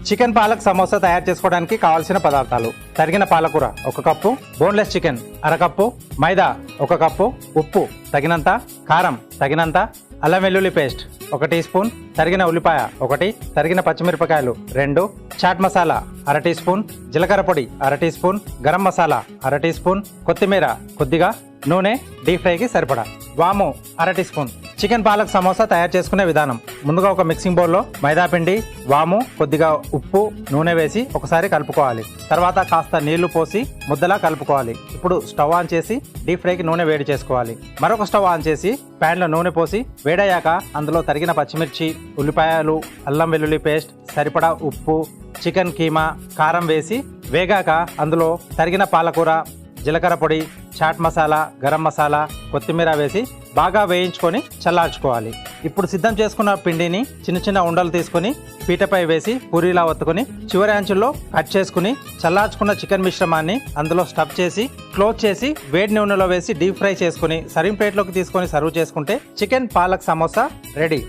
Chicken palak samosa తయారు చేసుకోవడానికి కావాల్సిన పదార్థాలు: తరిగిన పాలకూర 1 కప్పు, బోన్లెస్ చికెన్ అరకప్పు, మైదా 1 కప్పు, ఉప్పు తగినంత, కారం తగినంత, అల్లం వెల్లుల్లి పేస్ట్ 1 టీ స్పూన్, తరిగిన ఉల్లిపాయ 1, తరిగిన పచ్చిమిరపకాయలు 2, చాట్ మసాలా 1/2 టీ స్పూన్, జీలకర్ర పొడి 1/2 teaspoon, garam masala 1/2 teaspoon, కొత్తిమీర కొద్దిగా, నూనె డీప్ ఫ్రైకి సరిపడా, వాము 1/2 teaspoon. Chicken palak samosa తయారు చేసుకునే విధానం: ముందుగా ఒక మిక్సింగ్ బౌల్లో మైదా పిండి, వాము, కొద్దిగా ఉప్పు, నూనె వేసి ఒకసారి కలుపుకోవాలి. తర్వాత కాస్త నీళ్లు పోసి ముద్దలా కలుపుకోవాలి. ఇప్పుడు స్టవ్ ఆన్ చేసి డీప్ ఫ్రైకి నూనె వేడి చేసుకోవాలి. మరొక స్టవ్ ఆన్ చేసి ప్యాన్లో నూనె పోసి వేడయ్యాక అందులో తరిగిన పచ్చిమిర్చి, ఉల్లిపాయలు, అల్లం వెల్లుల్లి పేస్ట్, సరిపడా ఉప్పు, చికెన్ కీమా, కారం వేసి వేగాక అందులో తరిగిన పాలకూర, జీలకర్ర పొడి, చాట్ మసాలా, గరం మసాలా, కొత్తిమీర వేసి బాగా వేయించుకొని చల్లార్చుకోవాలి. ఇప్పుడు సిద్ధం చేసుకున్న పిండిని చిన్న చిన్న ఉండలు తీసుకొని పీటపై వేసి పూరీలా ఒత్తుకొని చివరి అంచుల్లో కట్ చేసుకుని చల్లార్చుకున్న చికెన్ మిశ్రమాన్ని అందులో స్టఫ్ చేసి క్లోజ్ చేసి వేడి నూనెలో వేసి డీప్ ఫ్రై చేసుకుని సర్వింగ్ ప్లేట్లోకి తీసుకొని సర్వ్ చేసుకుంటే చికెన్ పాలక్ సమోసా రెడీ.